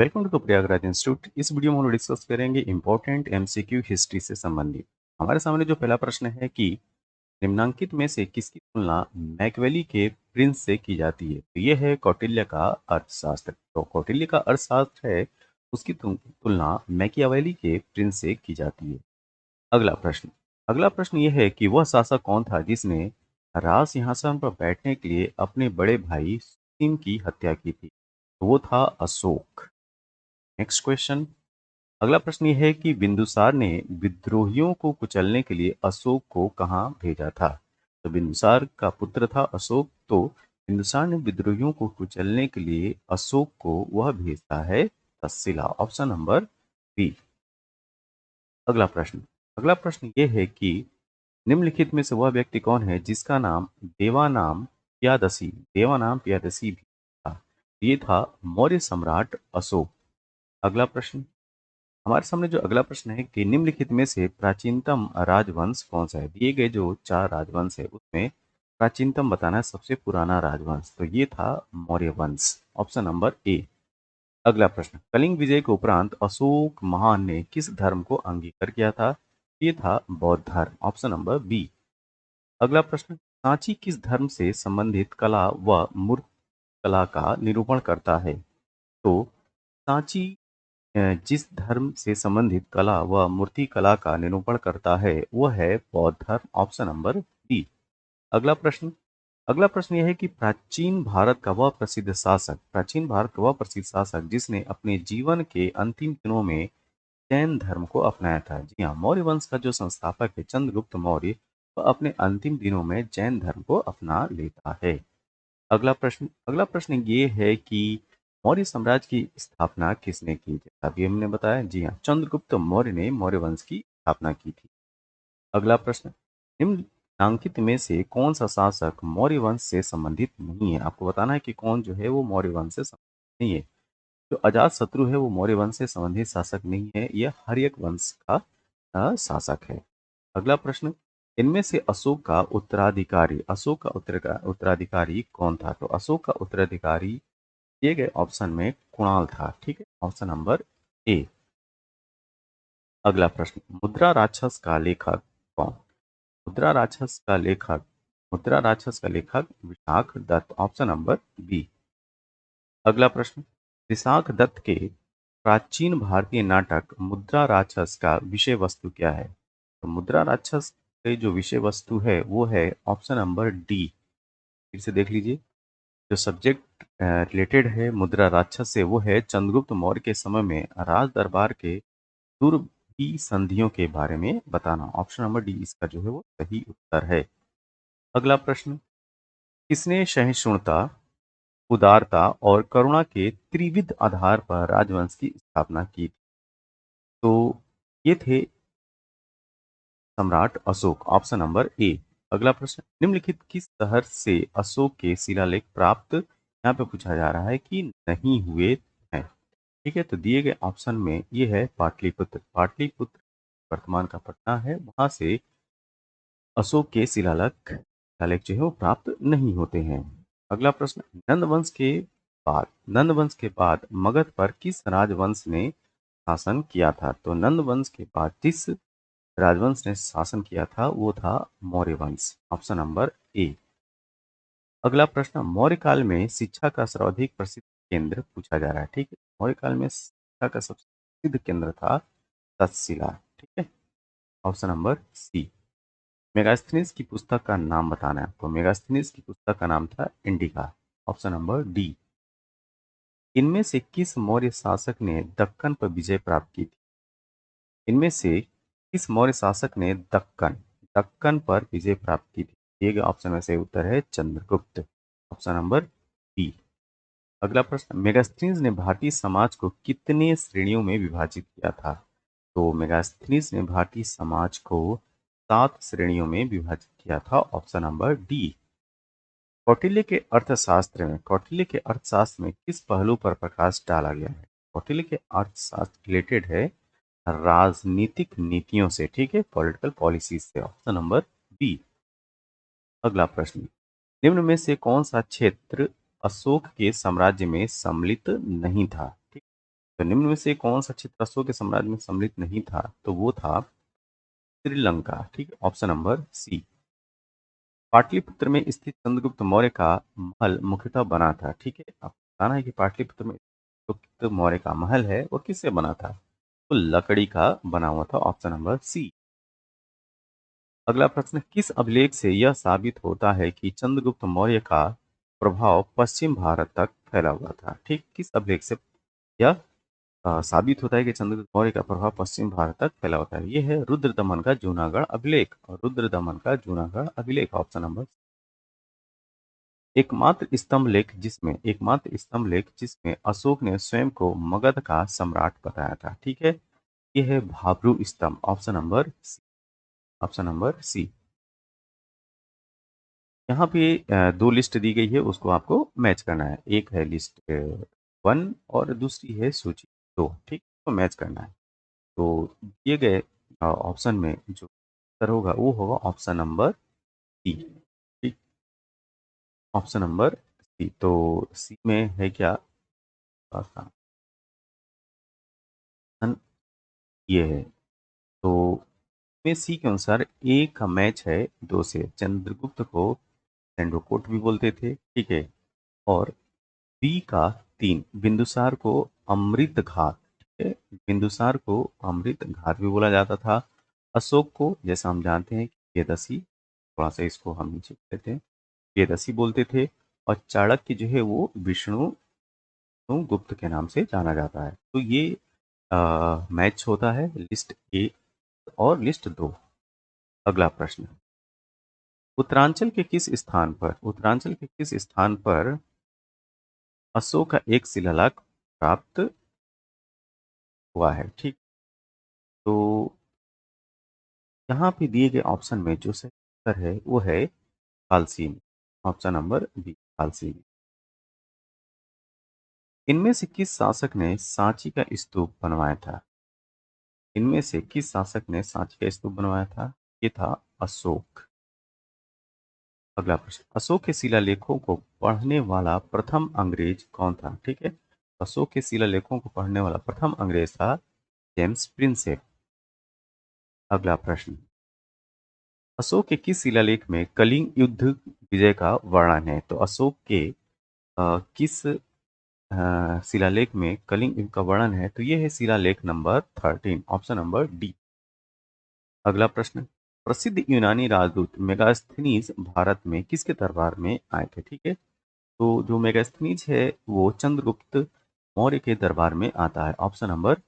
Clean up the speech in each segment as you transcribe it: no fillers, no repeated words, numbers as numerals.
Welcome to Prayagraj institute. इस video में हम लोग डिस्कस करेंगे इंपॉर्टेंट एमसीक्यू हिस्ट्री से संबंधित। हमारे सामने जो पहला प्रश्न है कि निम्नांकित में से किसकी तुलना मैकवेली के प्रिंस से की जाती है। तो ये है कौटिल्य का अर्थशास्त्र। तो कौटिल्य का अर्थशास्त्र है, उसकी तुलना मैकियावेली के प्रिंस से की जाती है। अगला प्रश्न अगला प्रश्न ये है कि वह शासक कौन था जिसने राज सिंहासन पर बैठने के लिए अपने बड़े भाई सुसीम की हत्या की थी। तो वो था अशोक। Next question. अगला प्रश्न ये है कि बिंदुसार ने विद्रोहियों को कुचलने के लिए अशोक को कहाँ भेजा था। तो बिंदुसार का पुत्र था अशोक, तो बिंदुसार ने विद्रोहियों को कुचलने के लिए अशोक को वह भेजता है तक्षशिला। Option number B. अगला प्रश्न अगला प्रश्न ये है कि निम्नलिखित में से वह व्यक्ति कौन है जिसका नाम देवानाम पियादसी भी था। ये था मौर्य सम्राट अशोक। अगला प्रश्न हमारे सामने जो अगला प्रश्न है कि निम्नलिखित में से प्राचीनतम राजवंश कौन सा है। दिए गए जो चार राजवंश है उसमें प्राचीनतम बताना है, सबसे पुराना राजवंश। तो ये था मौर्य वंश। Option number A. अगला प्रश्न कलिंग विजय के उपरांत अशोक महान ने किस धर्म को अंगीकार किया था। ये था बौद्ध धर्म। Option number B. अगला प्रश्न सांची किस धर्म से संबंधित कला व मूर्त कला का निरूपण करता है। तो सांची जिस धर्म से संबंधित कला व मूर्ति कला का निरूपण करता है वह है बौद्ध धर्म। Option number B. अगला प्रश्न अगला प्रश्न यह है कि प्राचीन भारत का वह प्रसिद्ध शासक जिसने अपने जीवन के अंतिम दिनों में जैन धर्म को अपनाया था। जी हाँ, मौर्य वंश का जो संस्थापक है चंद्रगुप्त मौर्य, वह अपने अंतिम दिनों में जैन धर्म को अपना लेता है। अगला प्रश्न ये है कि मौर्य साम्राज्य की स्थापना किसने की। जैसा अभी हमने बताया, जी हाँ, चंद्रगुप्त मौर्य ने मौर्य वंश की स्थापना की थी। अगला प्रश्न निम्नलिखित में से कौन सा शासक मौर्य वंश से संबंधित नहीं है। आपको बताना है कि कौन जो है वो मौर्य वंश से संबंधित नहीं है। जो अजात शत्रु है वो मौर्य वंश से संबंधित शासक नहीं है, यह हर्यक वंश का शासक है। अगला प्रश्न इनमें से अशोक का उत्तराधिकारी कौन था। तो अशोक का उत्तराधिकारी दिए गए ऑप्शन में कुणाल था। ठीक है, ऑप्शन नंबर ए। अगला प्रश्न कौन। मुद्रा राक्षस का लेखक Vishakhadatta. Option number B. अगला प्रश्न विशाख दत्त के प्राचीन भारतीय नाटक मुद्रा राक्षस का विषय वस्तु क्या है। तो मुद्रा राक्षस के जो विषय वस्तु है वो है ऑप्शन नंबर डी। फिर से देख लीजिए, जो सब्जेक्ट रिलेटेड है मुद्रा राक्षस से वो है चंद्रगुप्त मौर्य के समय में राज दरबार के दुर्भी संधियों के बारे में बताना। ऑप्शन नंबर डी इसका जो है वो सही उत्तर है। अगला प्रश्न किसने सहिष्णुता, उदारता और करुणा के त्रिविध आधार पर राजवंश की स्थापना की थी। तो ये थे सम्राट अशोक। Option number A. अगला प्रश्न निम्नलिखित किस शहर से अशोक के शिलालेख प्राप्त यहाँ पे पूछा जा रहा है कि नहीं हुए हैं। ठीक है, तो दिए गए ऑप्शन में ये है पाटलिपुत्र। पाटलिपुत्र वर्तमान का पटना है, वहां से अशोक के शिलालेख जो है वो प्राप्त नहीं होते हैं। अगला प्रश्न नंद वंश के बाद मगध पर किस राजवंश ने शासन किया था। तो नंद वंश के बाद जिस राजवंश ने शासन किया था वो था मौर्य वंश। Option number A. अगला प्रश्न मौर्य काल में शिक्षा का सर्वाधिक प्रसिद्ध केंद्र पूछा जा रहा है। ठीक है, मौर्य काल में शिक्षा का सबसे प्रसिद्ध केंद्र था तक्षशिला। ठीक है, ऑप्शन नंबर सी। मेगास्थनीज की पुस्तक का नाम बताना है आपको। मेगास्थनीज की पुस्तक का नाम था इंडिका। Option number D. इनमें से किस मौर्य शासक ने दक्कन पर विजय प्राप्त की थी। इनमें से किस मौर्य शासक ने दक्कन दक्कन पर विजय प्राप्त की थी। दिए गए ऑप्शन में से उत्तर है चंद्रगुप्त। Option number B. अगला प्रश्न मेगास्थनीज ने भारतीय समाज को कितने श्रेणियों में विभाजित किया था। तो मेगास्थनीज ने भारतीय समाज को 7 श्रेणियों में विभाजित किया था। Option number D. कौटिल्य के अर्थशास्त्र में किस पहलू पर प्रकाश डाला गया है। कौटिल्य के अर्थशास्त्र रिलेटेड है राजनीतिक नीतियों से। ठीक है, पॉलिटिकल पॉलिसीज से। Option number B. अगला प्रश्न निम्न में से कौन सा क्षेत्र अशोक के साम्राज्य में सम्मिलित नहीं था। ठीक, तो निम्न में से कौन सा क्षेत्र अशोक के साम्राज्य में सम्मिलित नहीं था? तो वो था श्रीलंका। ठीक है, ऑप्शन नंबर सी। पाटलिपुत्र में स्थित चंद्रगुप्त मौर्य का महल मुख्यतः बना था। ठीक है, आपको बताना है कि पाटलिपुत्र में चंद्रगुप्त मौर्य का महल है वो किससे बना था? तो लकड़ी का बना हुआ था, ऑप्शन नंबर सी। अगला प्रश्न, किस अभिलेख से यह साबित होता है कि चंद्रगुप्त मौर्य का प्रभाव पश्चिम भारत तक फैला हुआ था? ठीक, किस अभिलेख से यह साबित होता है कि चंद्रगुप्त मौर्य का प्रभाव पश्चिम भारत तक फैला होता है? यह है रुद्रदमन का जूनागढ़ अभिलेख। और रुद्रदमन का जूनागढ़ अभिलेख, ऑप्शन नंबर। एकमात्र स्तंभ लेख जिसमें अशोक ने स्वयं को मगध का सम्राट बताया था। ठीक है, यह है भाब्रू स्तंभ, option number C. Option number C. यहाँ पे दो लिस्ट दी गई है, उसको आपको मैच करना है। एक है लिस्ट वन और दूसरी है सूची दो। ठीक, तो मैच करना है। तो दिए गए ऑप्शन में जो उत्तर होगा वो होगा ऑप्शन नंबर सी। ठीक, ऑप्शन नंबर सी। तो सी में है क्या आसान? ये है। तो में सी के अनुसार ए का मैच है दो से। चंद्रगुप्त को सेंडोकोट भी बोलते थे। ठीक है, और बी का तीन, बिंदुसार को अमृत घात। ठीक है, बिंदुसार को अमृत घात भी बोला जाता था। अशोक को जैसा हम जानते हैं कि प्रियदर्शी, थोड़ा सा इसको हम नीचे कर लेते हैं, प्रियदर्शी बोलते थे। और चाणक्य जो है वो विष्णु गुप्त के नाम से जाना जाता है। तो ये मैच होता है लिस्ट ए और लिस्ट दो। अगला प्रश्न, उत्तरांचल के किस स्थान पर अशोक का एक शिलालेख प्राप्त हुआ है? ठीक, तो यहाँ पे दिए गए ऑप्शन में जो सही उत्तर है वो है कालसीन, ऑप्शन नंबर बी, कालसीन। इनमें से किस शासक ने सांची का स्तूप बनवाया था? इनमें से किस शासक ने सांची का स्तूप बनवाया था? ये था अशोक। अगला प्रश्न, अशोक के शिलालेखों को पढ़ने वाला प्रथम अंग्रेज कौन था? ठीक है, अशोक के शिलालेखों को पढ़ने वाला प्रथम अंग्रेज था जेम्स प्रिंसेप। अगला प्रश्न, अशोक के किस शिलालेख में कलिंग युद्ध विजय का वर्णन है? तो अशोक के किस शिलालेख में कलिंग युद्ध का वर्णन है? तो ये है शिलालेख नंबर 13, ऑप्शन नंबर डी। अगला प्रश्न, प्रसिद्ध यूनानी राजदूत मेगास्थनीज भारत में किसके दरबार में आए थे? ठीक है, तो जो मेगास्थनीज है वो चंद्रगुप्त मौर्य के दरबार में आता है, ऑप्शन नंबर।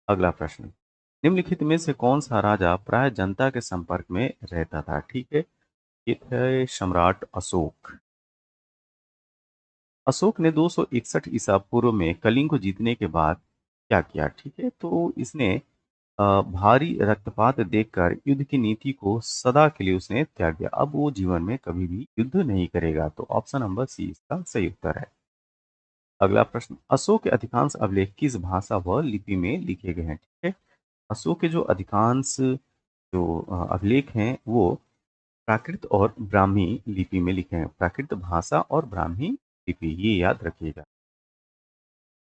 अगला प्रश्न, निम्नलिखित में से कौन सा राजा प्राय जनता के संपर्क में रहता था? ठीक है, ये थे सम्राट अशोक। अशोक ने 261 ईसा पूर्व में कलिंग को जीतने के बाद क्या किया? ठीक है, तो इसने भारी रक्तपात देखकर युद्ध की नीति को सदा के लिए उसने त्याग दिया। अब वो जीवन में कभी भी युद्ध नहीं करेगा। तो ऑप्शन नंबर सी इसका सही उत्तर है। अगला प्रश्न, अशोक के अधिकांश अभिलेख किस भाषा व लिपि में लिखे गए हैं? ठीक है, अशोक के जो अधिकांश जो अभिलेख हैं वो प्राकृत और ब्राह्मी लिपि में लिखे हैं। प्राकृत भाषा और ब्राह्मी लिपि, ये याद रखिएगा।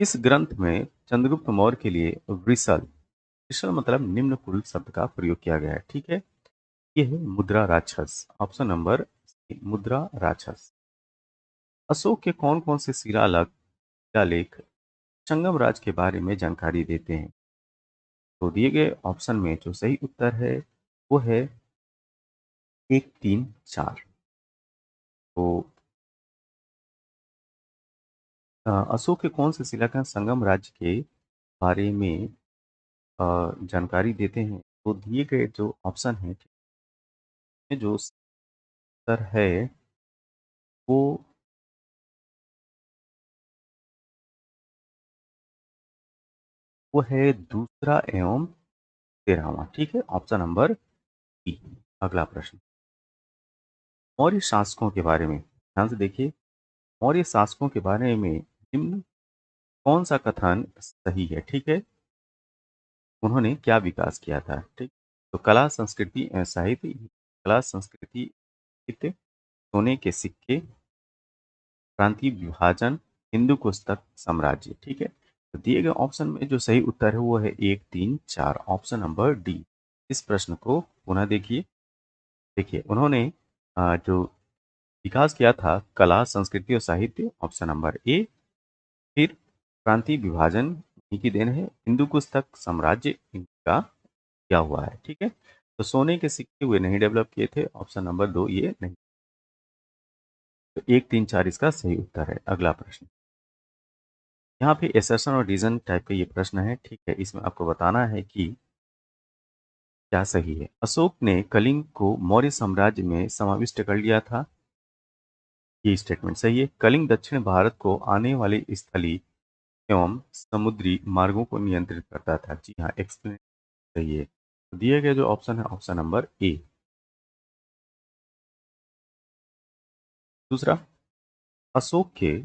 इस ग्रंथ में चंद्रगुप्त मौर्य के लिए वृषल, वृषल मतलब निम्न कुल शब्द का प्रयोग किया गया है। ठीक है, ये है मुद्रा राक्षस, ऑप्शन नंबर सी, मुद्रा राक्षस। अशोक के कौन कौन से शिलालेख संगम राज के बारे में जानकारी देते हैं? तो दिए गए ऑप्शन में जो सही उत्तर है वो है एक, तीन, चार। तो अशोक के कौन से शिलालेख संगम राज्य के बारे में जानकारी देते हैं? तो दिए गए जो ऑप्शन है, जो उत्तर है वो वो है दूसरा एवं तेरहवां। ठीक है, ऑप्शन नंबर बी। अगला प्रश्न, मौर्य शासकों के बारे में ध्यान से देखिए। मौर्य शासकों के बारे में निम्न कौन सा कथन सही है? ठीक है, उन्होंने क्या विकास किया था? ठीक, तो कला संस्कृति साहित्य, कला संस्कृति साहित्य, सोने के सिक्के, प्रांतीय विभाजन, हिंदू कुस्तक साम्राज्य। ठीक है, तो दिए गए ऑप्शन में जो सही उत्तर है वो है 1, 3, 4, ऑप्शन नंबर डी। इस प्रश्न को पुनः देखिए। देखिए उन्होंने जो विकास किया था कला, संस्कृति और साहित्य, ऑप्शन नंबर ए। फिर प्रांतीय विभाजन इन्हीं की देन है। हिंदू कुश तक साम्राज्य इनका किया हुआ है, ठीक है। तो सोने के सिक्के वे नहीं डेवलप किए थे, ऑप्शन नंबर 2 ये नहीं। तो 1, 3, 4 इसका सही उत्तर है। अगला प्रश्न, यहाँ पे एसर्शन और डिवीजन टाइप का ये प्रश्न है, ठीक है। इसमें आपको बताना है कि क्या सही है। अशोक ने कलिंग को मौर्य साम्राज्य में समाविष्ट कर लिया था, ये स्टेटमेंट सही है। कलिंग दक्षिण भारत को आने वाली स्थलीय एवं समुद्री मार्गों को नियंत्रित करता था, जी हाँ, एक्सप्लेन सही है। तो दिए गए जो ऑप्शन है ऑप्शन नंबर ए। दूसरा, अशोक के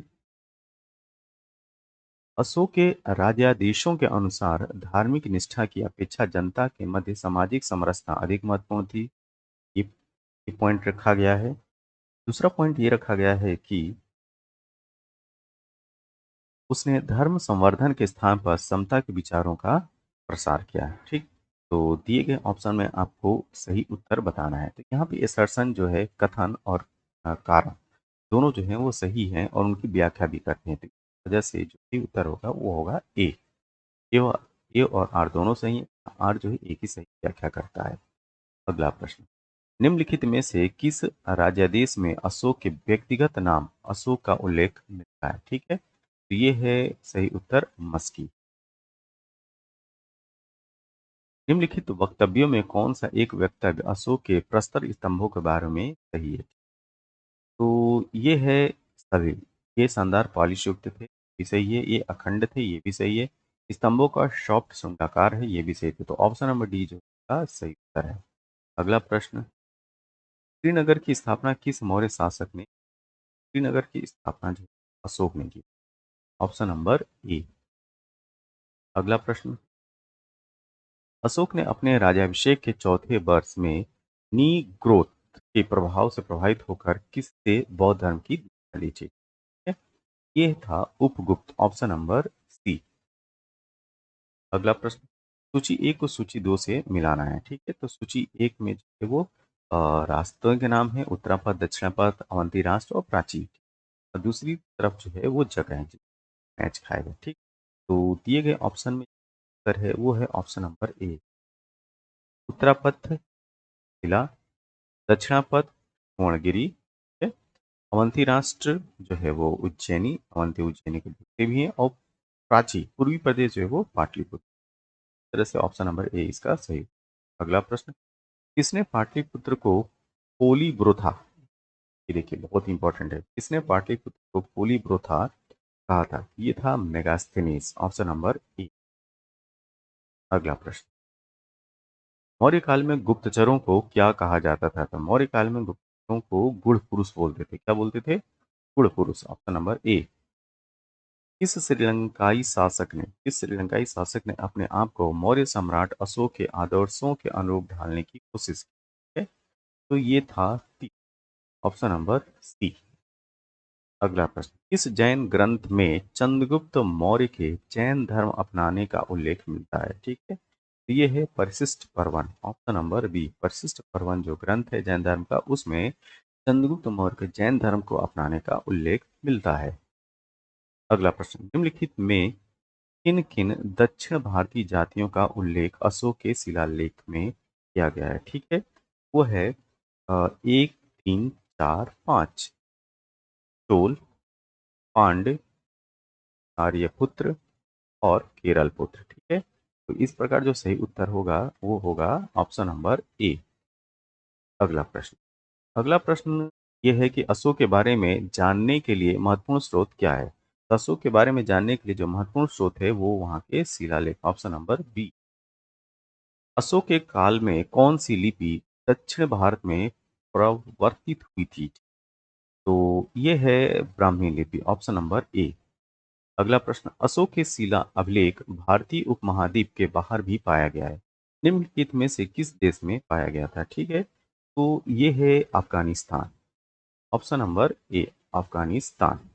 अशोक के राजाधीशों के अनुसार धार्मिक निष्ठा की अपेक्षा जनता के मध्य सामाजिक समरसता अधिक महत्वपूर्ण थी, ये पॉइंट रखा गया है। दूसरा पॉइंट ये रखा गया है कि उसने धर्म संवर्धन के स्थान पर समता के विचारों का प्रसार किया है, ठीक। तो दिए गए ऑप्शन में आपको सही उत्तर बताना है। तो यहाँ पे असर्शन जो है कथन और कारण दोनों जो हैं वो सही हैं और उनकी व्याख्या भी करते हैं। तो इस वजह से जो सही उत्तर होगा वो होगा ए। ए और आर दोनों सही हैं। आर जो है एक ही सही व्याख्या करता है। अगला प्रश्न, निम्नलिखित में से किस राज्यादेश में अशोक के व्यक्तिगत नाम अशोक का उल्लेख मिलता है, ठीक है। तो ये है सही उत्तर मस्की। निम्नलिखित वक्तव्यों में कौन सा एक वक्तव्य अशोक के प्रस्तर स्तंभों के बारे में सही है। तो ये है सभी। ये शानदार पॉलिश युक्त थे, भी सही है। ये अखंड थे, ये भी सही है। स्तंभों का सॉफ्ट शंक्वाकार है, ये भी सही थे। तो ऑप्शन नंबर डी जो का सही उत्तर है। अगला प्रश्न, श्रीनगर की स्थापना किस मौर्य शासक ने। श्रीनगर की स्थापना जो अशोक ने की, ऑप्शन नंबर ए। अगला प्रश्न, अशोक ने अपने राज्याभिषेक के चौथे वर्ष में नी ग्रोथ के प्रभाव से प्रभावित होकर किससे बौद्ध धर्म की दीक्षा ली थी, ठीक है? ये था उपगुप्त, ऑप्शन नंबर सी। अगला प्रश्न, सूची एक को सूची दो से मिलाना है, ठीक है। तो सूची एक में जो है वो रास्तों के नाम है, उत्तरापथ, दक्षिणापथ, अवंती राष्ट्र और प्राची। और दूसरी तरफ जो है वो जगह है मैच खाएगा, ठीक। तो दिए गए ऑप्शन में उत्तर है वो है ऑप्शन नंबर ए। उत्तरापथ किला, दक्षिणापथ पूर्णगिरी, ठीक है। अवंती राष्ट्र जो है वो उज्जैनी, अवंती उज्जैनी के दूसरे भी हैं। और प्राची पूर्वी प्रदेश जो है वो पाटलिपुत्र। इस तरह से ऑप्शन नंबर ए इसका सही। अगला प्रश्न, किसने पाटलिपुत्र को पोली ब्रोथा, ये देखिए बहुत इंपॉर्टेंट है, किसने पाटलिपुत्र को पोली ब्रोथा कहा था। ये था मेगास्थेनीज, ऑप्शन नंबर ए। अगला प्रश्न, मौर्य काल में गुप्तचरों को क्या कहा जाता था। तो मौर्य काल में गुप्तचरों को गुड़ पुरुष बोलते थे। क्या बोलते थे, गुड़ पुरुष, ऑप्शन नंबर ए। किस श्रीलंकाई शासक ने अपने आप को मौर्य सम्राट अशोक के आदर्शों के अनुरूप ढालने की कोशिश की है। तो ये था ऑप्शन नंबर सी। अगला प्रश्न, किस जैन ग्रंथ में चंद्रगुप्त मौर्य के जैन धर्म अपनाने का उल्लेख मिलता है, ठीक है। तो ये है परिशिष्ट पर्वन, ऑप्शन नंबर बी। परिशिष्ट पर्वन जो ग्रंथ है जैन धर्म का, उसमें चंद्रगुप्त मौर्य के जैन धर्म को अपनाने का उल्लेख मिलता है। अगला प्रश्न, निम्नलिखित में किन किन दक्षिण भारतीय जातियों का उल्लेख अशोक के शिलालेख में किया गया है, ठीक है। वो है 1, 3, 4, 5, चोल, पांड्य, आर्यपुत्र और केरल पुत्र, ठीक है। तो इस प्रकार जो सही उत्तर होगा वो होगा ऑप्शन नंबर ए। अगला प्रश्न, अगला प्रश्न ये है कि अशोक के बारे में जानने के लिए महत्वपूर्ण स्रोत क्या है। तो अशोक के बारे में जानने के लिए जो महत्वपूर्ण स्रोत है वो वहाँ के शिलालेख, ऑप्शन नंबर बी। अशोक के काल में कौन सी लिपि दक्षिण भारत में प्रवर्तित हुई थी। तो ये है ब्राह्मी लिपि, ऑप्शन नंबर ए। अगला प्रश्न, अशोक के शिला अभिलेख भारतीय उपमहाद्वीप के बाहर भी पाया गया है। निम्नलिखित में से किस देश में पाया गया था, ठीक है। तो ये है Afghanistan, option number A, Afghanistan.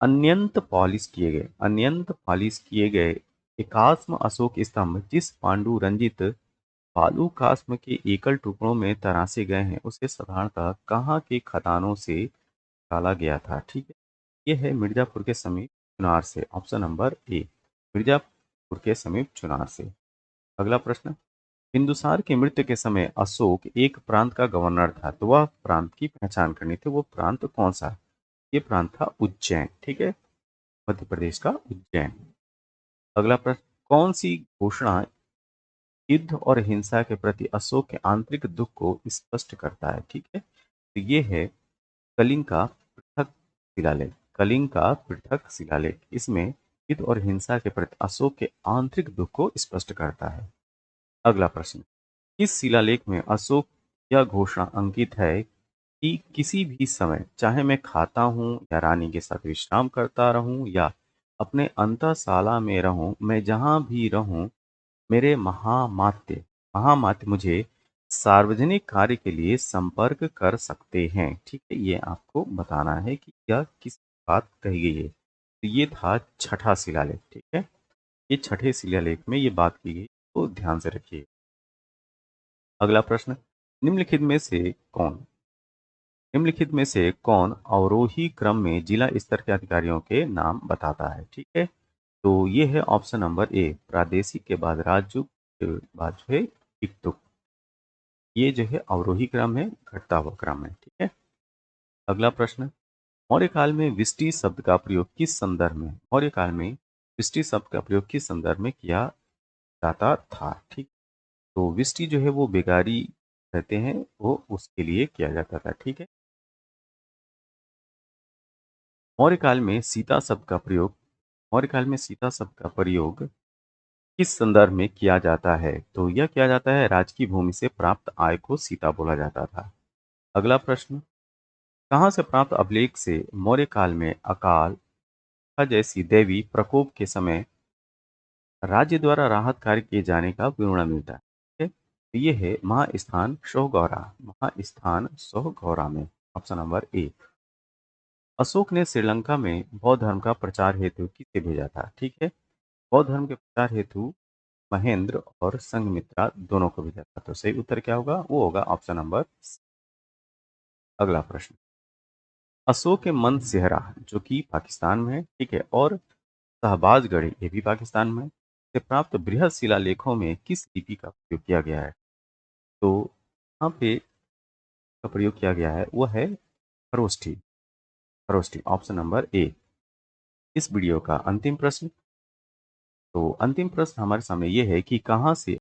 अत्यंत पॉलिश किए गए एकात्म अशोक स्तंभ जिस पांडु रंजित बालू कास्म के एकल टुकड़ों में तराशे गए हैं उसे साधारणतः कहाँ के खदानों से निकाला गया था? ठीक है, ये है मिर्जापुर के समीप चुनार से। ऑप्शन नंबर ए, मिर्जापुर के समीप चुनार से। अगला प्रश्न, बिंदुसार की मृत्यु के समय अशोक एक प्रांत का गवर्नर था, तो वह प्रांत की पहचान करनी थी, वो प्रांत कौन सा? ये प्रांत था उज्जैन। ठीक है, मध्य प्रदेश का उज्जैन। अगला प्रश्न, कौन सी घोषणा युद्ध और हिंसा के प्रति अशोक के आंतरिक दुख को स्पष्ट करता है? ठीक है, तो ये है कलिंग का पृथक शिलालेख। कलिंग का पृथक शिलालेख इसमें युद्ध और हिंसा के प्रति अशोक के आंतरिक दुख को स्पष्ट करता है। अगला प्रश्न, इस शिलालेख में अशोक यह घोषणा अंकित है कि किसी भी समय चाहे मैं खाता हूँ या रानी के साथ विश्राम करता रहूं या अपने अंतःशाला में रहूं, मैं जहां भी रहूं मेरे महामात्य मुझे सार्वजनिक कार्य के लिए संपर्क कर सकते हैं। ठीक है, ये आपको बताना है कि यह किस बात कही गई है। तो ये था छठा शिलालेख। ठीक है, ये छठे शिलालेख में ये बात की गई, तो ध्यान से रखिए। अगला प्रश्न, निम्नलिखित में से कौन निम्नलिखित में से कौन अवरोही क्रम में जिला स्तर के अधिकारियों के नाम बताता है? ठीक है, तो ये है ऑप्शन नंबर ए, प्रादेशिक के बाद राज्य के बाद जो है इक्तुक। ये जो है अवरोही क्रम है, घटता हुआ क्रम है। ठीक है, अगला प्रश्न, मौर्य काल में विष्टि शब्द का प्रयोग किस संदर्भ में मौर्य काल में विष्टि शब्द का प्रयोग किस संदर्भ में किया जाता था? ठीक, तो विष्टि जो है वो बेगारी कहते हैं, वो उसके लिए किया जाता था। ठीक है, मौर्य काल में सीता शब्द का प्रयोग मौर्य काल में सीता शब्द का प्रयोग किस संदर्भ में किया जाता है? तो यह किया जाता है राजकीय भूमि से प्राप्त आय को सीता बोला जाता था। अगला प्रश्न, कहाँ से प्राप्त अभिलेख से मौर्य काल में अकाल जैसी दैवी प्रकोप के समय राज्य द्वारा राहत कार्य किए जाने का विवरण मिलता है? ठीक है? तो ये है महास्थान सोहगौरा में। ऑप्शन नंबर ए, अशोक ने श्रीलंका में बौद्ध धर्म का प्रचार हेतु किसे भेजा था? ठीक है, बौद्ध धर्म के प्रचार हेतु महेंद्र और संघमित्रा दोनों को भेजा था। तो सही उत्तर क्या होगा? वो होगा ऑप्शन नंबर सी। अगला प्रश्न, अशोक के मन सेहरा जो कि पाकिस्तान में है, ठीक है, और शहबाजगढ़ी ये भी पाकिस्तान में है, से प्राप्त बृहद शिलालेखों में किस लिपि का प्रयोग किया गया है? तो यहाँ पे का प्रयोग किया गया है वो है Kharoshthi. Kharoshthi, option number A. इस वीडियो का अंतिम प्रश्न, तो अंतिम प्रश्न हमारे सामने ये है कि कहाँ से